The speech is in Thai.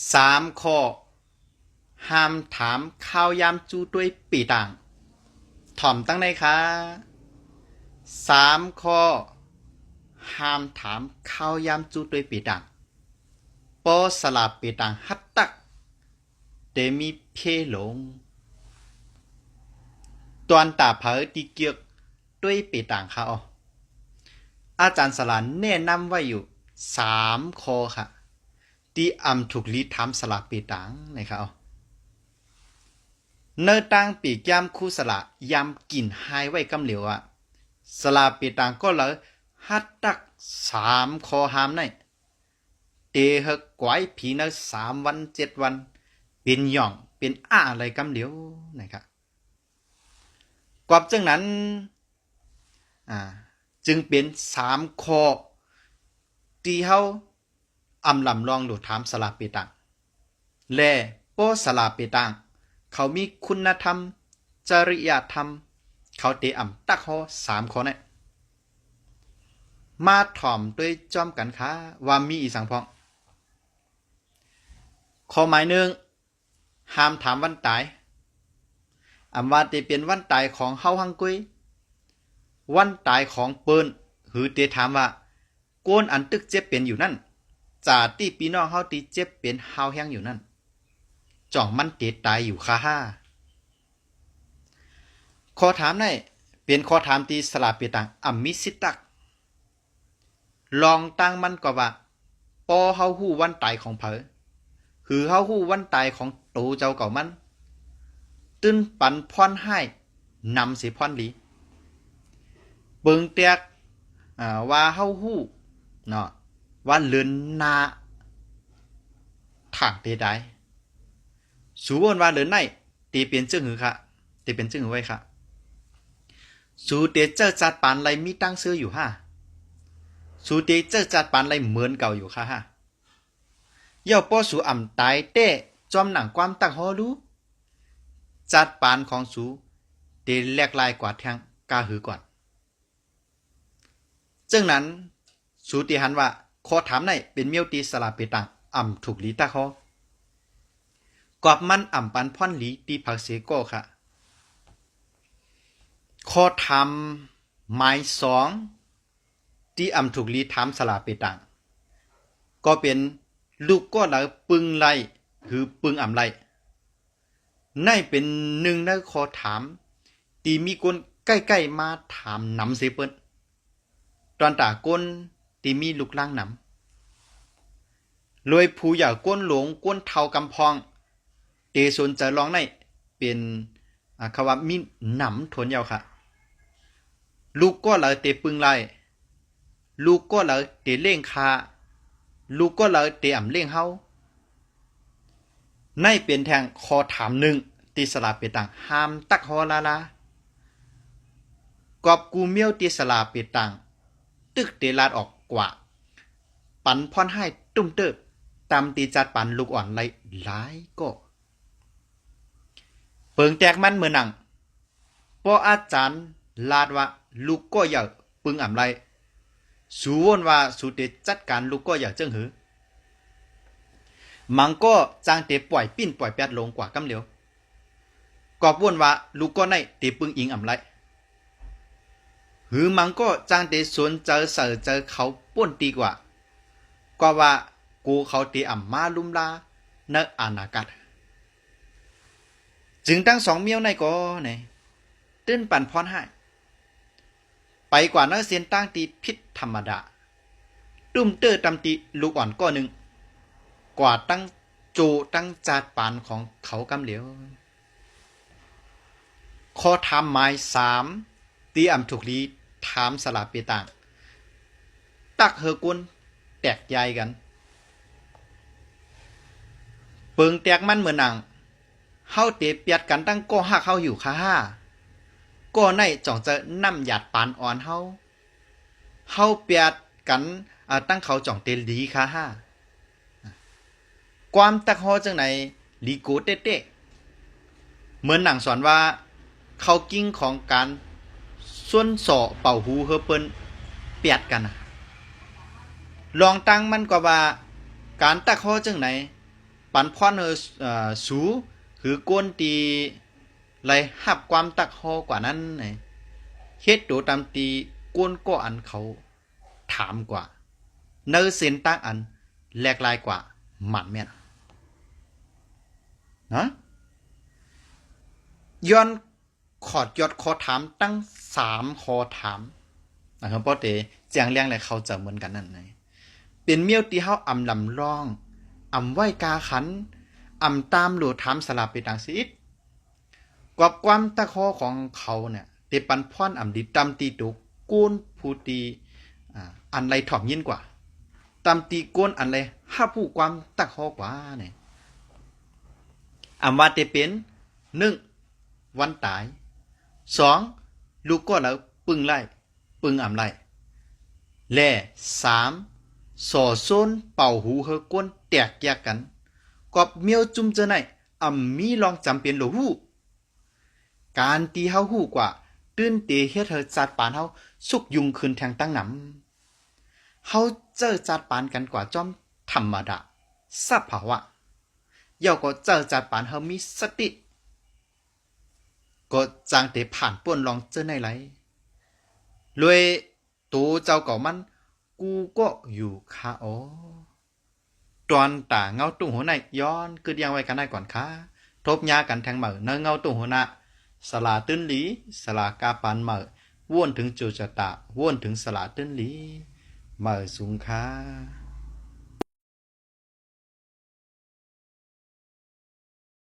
3 ข้อห้ามถามข้าวยามจู้ด้วยปีต่างถ่อมตั้งในคะ3 ข้อห้ามถามข้าวยามจู้ด้วยปีต่างปอสลับปีต่างฮัตตักเตมีเพหลงตอนตาเผอตีเกียกด้วยปีต่างค่ะอ๋ออาจารย์สลานแนะนำไว้อยู่3 ข้อค่ะที่ถูกลีดทำสลับปีต่างนะครับอ๋อเนื้อตั้งปีกยามคู่สละยามกินหายไว้กำเหลียวอ่ะสลาปีต่างก็เลยฮัดตัก3 ข้อห้ามในเตะหกไว้ผีเนื้อ3 วัน 7 วันเป็นหย่องเป็นอะไรกำเหลียวนะครับกอบจึงนั้นอ่าจึงเป็น3 ข้อที่เขาลำลองดูถามสลาปีต่างและโปสลาปีต่างเขามีคุณธรรมจริยธรรมเขาเตะตักข้อ3 ข้อเนี่ยมาถ่อมด้วยจอมกันค้าว่ามีอีสังพองข้อหมายหนึ่งห้ามถามวันตายว่าเตเป็นวันตายของเฮาฮังกุยวันตายของเปิ้นหือเตถามว่าโกนอันตึกเจ็บเป็นอยู่นั่นจ่าตีพี่น้องเฮาตีเจ็บเป็นเฮาแห้งอยู่นั่นจ่องมันเตตายอยู่ค่าห้าข้อถามนี่เป็นข้อถามที่สลาเปตังมิสิตักลองตั้งมันก็ว่าปอเฮาฮู้วันตายของเผอหือเฮาฮู้วันตายของโตเจ้าเก่ามันตื้นปันพรให้นำสิพรหลีเบิงเตียกว่าเฮาฮู้เนาะว่าเลือนนาทางเตได้สูวนว่าเลือนในตีเป็นจึงหือค่ะตีเป็นจึงหือไว้ค่ะสูเตเจอจัดปานไรมีตั้งซื้ออยู่ห้าสูเตเจอจัดปานไรเหมือนเก่าอยู่ค่ะห้าย่อป้อสูตายเต้จอมหนังความตั้งฮอรู้จัดปานของสูเตแลกลายกว่าแทงกาหือก่อนจึงนั้นสูติหันว่าขอถามในเป็นเมียวตีสลาเปตังถูกลีตาคอกอบมันปันพ่อนหลีตีผักเสโก้ค่ะขอถามหมาย2ที่ถูกลีถามสลาเปตังก็เป็นลูกก็เลยปึงไลคือปึงไลนั่นเป็นหนึ่งในขอถามที่มีคนใกล้ๆมาถามนำเสเปิ้นตอนตาก้นที่มีลูกล่างนำรวยผู้อย่าก้นหลงก้นเทากำพองเตสนจะลองในเป็นคำว่ามีหนำทวนยาวค่ะลูกก็เลยเตปึงไลลูกก็เลยเตเล่งคาลูกก็เลยเตเล่งเฮาในเป็นแทงคอถามหนึ่งตีสลาเปตังห้ามตักฮอลากอบกูเมียวตีสลาเปตังตึกเตลาดออกกว่าปันพรให้ตุ้มเติบตามตีจัดปันลูกอ่อนไรหลายก็เปิงแตกมันเมื่อนังพออาจารย์ลาดว่าลูกก็อย่าปึงไรสูวนว่าสูเตจัดการลูกก็อย่าเจิ้งหือมังก็จางเตปล่อยปิ้นปล่อยแปดลงกว่ากำเหลียวกอบวนว่าลูกก็ในเตปึงอิงไรหือมังก็จางเตสวนเจอเสือเจอเขาป้นตีกว่าก็ว่ากูเขาเตมาลุมลาเนอนากัดจึงตั้ง2 เมียวในก็เนี่ยตื้นปั่นพรให้ไปกว่าเนอเสียนตั้งตีพิษธรรมดาตุ้มเตอตำตีลูกอ่อนก็หนึ่งกว่าตั้งโจตั้งจาดปานของเขากำเหลียวข้อถามหมาย3ตีถูกลีถามสลาเปตังตักเฮกุนแตกใหญ่กันเปิงแตกมันเหมือนหนังเฮาเตะเปียดกันตั้งก็หักเฮาอยู่ค่ะห้าก็ในจ่องจะนำหยาดปานอ่อนเฮาเปียดกันตั้งเขาจ่องเตลีค่ะห้าความตักฮอจังไหนลีโกเต้เหมือนหนังสอนว่าเขากิ้งของการส่วนสอเป่าหูเฮเปิ้นเปียดกันลองตั้งมันก็ว่าการตักฮอจังไหน ปันพรสูคือกวนตีไหลหับความตักฮอกว่านั้นไงเฮ็ดโดตามตีกวนก็อันเขาถามกว่าเนอเส้นตักอันแหลกลายกว่าหมันแม่นนะย้อนขอดยอดคอถามตั้ง3คอถามนะครับป้อเตแจงเลี้ยงและเขาจะเหมือนกันนั่นไงเป็นเมียวที่เฮาอำลำร้องอำไหว้กาขันอำตามโหลถามสลับไปต่างสิทธิ์กอบความตะคอของเขาเนี่ยเตปันพรอำดิตำตีตุกกูนผู้ตีอันไรถ่อมยินกว่าตำตีก้นอันไรห้าผู้ความตะคอกว่าเนี่ยอำว่าเตเป็น1วันตาย2ลูกก็แล้วปึงไล่ปึงอำไล่และ3สอส้นเป่าหูเฮก้นแตกแยกกันกอบเมียวจุ่มเจอไหนมีลองจำเป็นหรือหู้การตีเฮาหู้กว่าตื้นเตเฮ็ดเธอจัดปานเฮาสุกยุงคืนแทงตั้งหนำเฮาเจอจัดปานกันกว่าจอมธรรมดาสภาวะเย่าก็เจอจัดปานเฮามีสติก็จางเตผ่านป่วนลองเจอในไหลรวยตูเจ้าเก่ามันกูก็อยู่คาอ๋อตอนตาเงาตุ้งหัวในย้อนคือยังไว้กันได้ก่อนค่ะทบยากันแทงเหมือเนเงาตุ้งหัวหน้าสลาตื้นหลีสลากาปานเหมือว่วนถึงจูจตะว่วนถึงสลาตื้นหลีเหมือสูงค่ะ